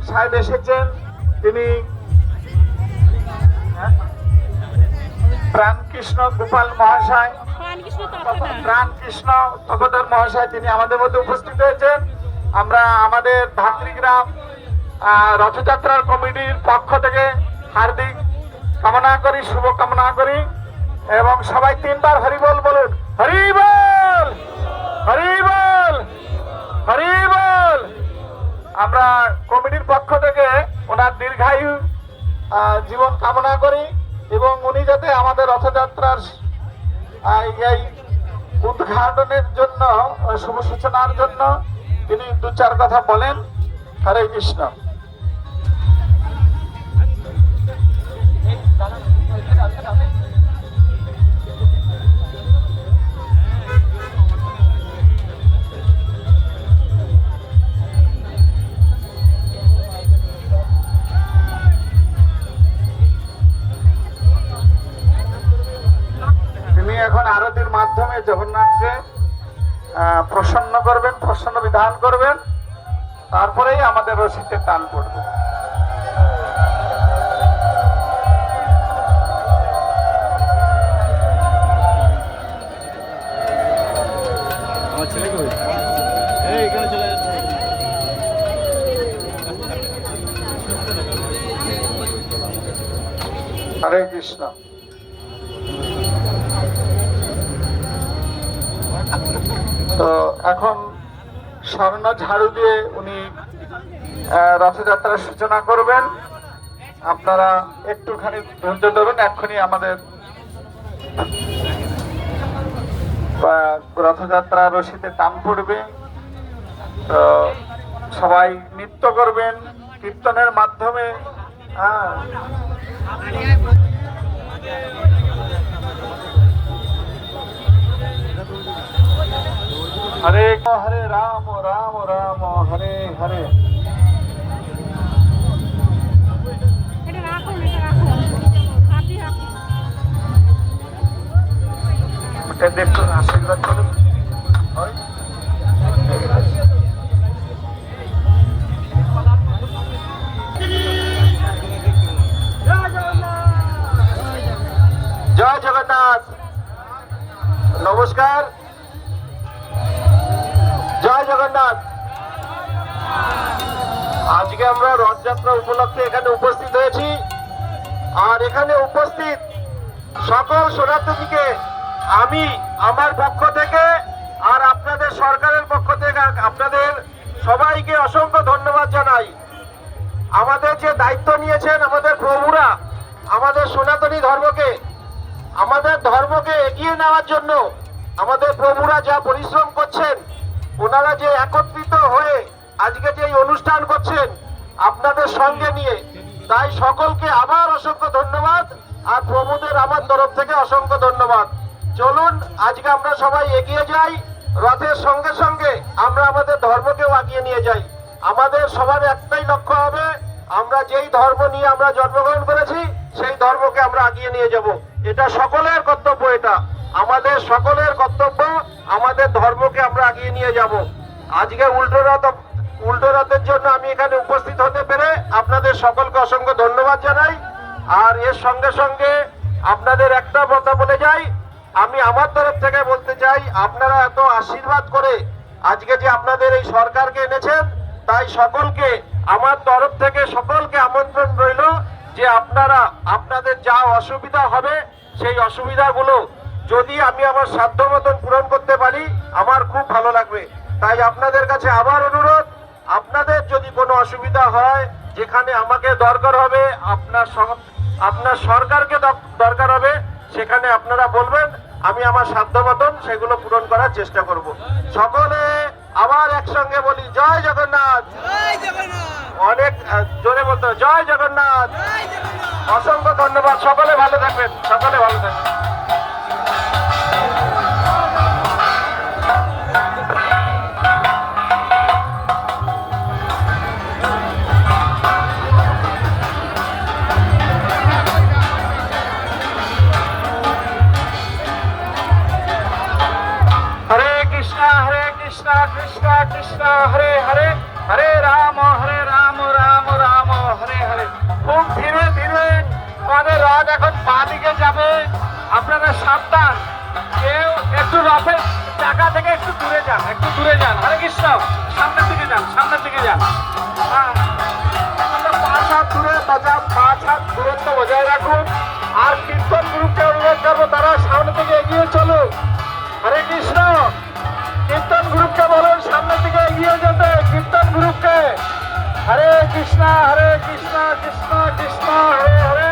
সাহেব এসেছেন, তিনি প্রাণকৃষ্ণ গোপাল মহাশয়, প্রাণকৃষ্ণ তপধর মহাশয়, তিনি আমাদের মধ্যে উপস্থিত হয়েছেন। আমরা আমাদের ধাত্রীগ্রাম রথযাত্রার কমিটির পক্ষ থেকে হার্দিক কামনা করি, শুভ কামনা করি, এবং সবাই তিনবার হরিবল বলুন। হরিবল, হরিবল, হরিবল। আমরা কমিটির পক্ষ থেকে ওনার দীর্ঘায়ু জীবন কামনা করি, এবং উনি যাতে আমাদের রথযাত্রার এই উদ্ঘাটনের জন্য, শুভ সূচনার জন্য তিনি দু চার কথা বলেন। হরে কৃষ্ণ। এখন আরতির মাধ্যমে জগন্নাথকে প্রসন্ন করবেন, প্রসন্ন বিধান করবেন, তারপরেই আমাদের রশিতে টান পড়বে। হরে কৃষ্ণ। তো এখন স্বর্ণ ঝাড়ু দিয়ে উনি রথযাত্রার সূচনা করবেন। আপনারা একটুখানি ধৈর্য ধরুন, এক্ষুনি আমাদের রথযাত্রা রশিতে টান পড়বে। তো সবাই নৃত্য করবেন কীর্তনের মাধ্যমে। হরে হরে রাম রাম রাম হরে হরে। দেখুন, আশীর্বাদ করুন। জয় জগন্নাথ। নমস্কার। জয় জগন্নাথ। আজকে আমরা রথযাত্রা উপলক্ষে এখানে উপস্থিত হয়েছি, আর এখানে উপস্থিত সকল সনাতনীকে আমি আমার পক্ষ থেকে আর আপনাদের সরকারের পক্ষ থেকে আপনাদের সবাইকে অসংখ্য ধন্যবাদ জানাই। আমাদের যে দায়িত্ব নিয়েছেন আমাদের প্রভুরা, আমাদের সনাতনী ধর্মকে, আমাদের ধর্মকে এগিয়ে নেওয়ার জন্য আমাদের প্রভুরা যা পরিশ্রম করছেন, ওনারা যে একত্রিত হয়ে আজকে যে অনুষ্ঠান করছেন আপনাদের সঙ্গে নিয়ে, তাই সকলকে আবার অসংখ্য ধন্যবাদ, আর প্রভুদের আমার তরফ থেকে অসংখ্য ধন্যবাদ। চলুন আজকে আমরা সবাই এগিয়ে যাই, রথের সঙ্গে সঙ্গে আমরা আমাদের ধর্মকেও এগিয়ে নিয়ে যাই। আমাদের সবার একটাই লক্ষ্য হবে, আমরা যেই ধর্ম নিয়ে আমরা জন্মগ্রহণ করেছি সেই ধর্মকে আমরা এগিয়ে নিয়ে যাব। এটা সকলের কর্তব্য, এটা আমাদের সকলের কর্তব্য, আমাদের ধর্মকে আমরা এগিয়ে নিয়ে যাব। আজকে উল্টো রথের জন্য আমি এখানে উপস্থিত হতে পেরে আপনাদের সকলকে অসংখ্য ধন্যবাদ জানাই। আর এর সঙ্গে সঙ্গে আপনাদের একটা কথা বলে যাই, আমি আমার তরফ থেকে বলতে চাই, আপনারা এত আশীর্বাদ করে আজকে যে আপনাদের এই সরকারকে এনেছেন, তাই সকলকে আমার তরফ থেকে সকলকে আমন্ত্রণ রইল যে আপনারা আপনাদের যা অসুবিধা হবে সেই অসুবিধাগুলো যদি আমি আমার সাধ্য মতন পূরণ করতে পারি আমার খুব ভালো লাগবে। তাই আপনাদের কাছে আবার অনুরোধ, আপনাদের যদি কোনো অসুবিধা হয়, যেখানে আমাকে দরকার হবে, আপনার সরকারকে দরকার হবে, সেখানে আপনারা বলবেন, আমি আমার সাধ্য মতন সেগুলো পূরণ করার চেষ্টা করব। সকলে আবার একসঙ্গে বলি জয় জগন্নাথ। অনেক জোরে বলতে জয় জগন্নাথ। অসংখ্য ধন্যবাদ। সকলে ভালো থাকবেন, সকলে ভালো থাকবেন। কৃষ্ণ কৃষ্ণ কৃষ্ণ হরে হরে, হরে রাম কৃষ্ণ কৃষ্ণ কৃষ্ণ কৃষ্ণ হরে হরে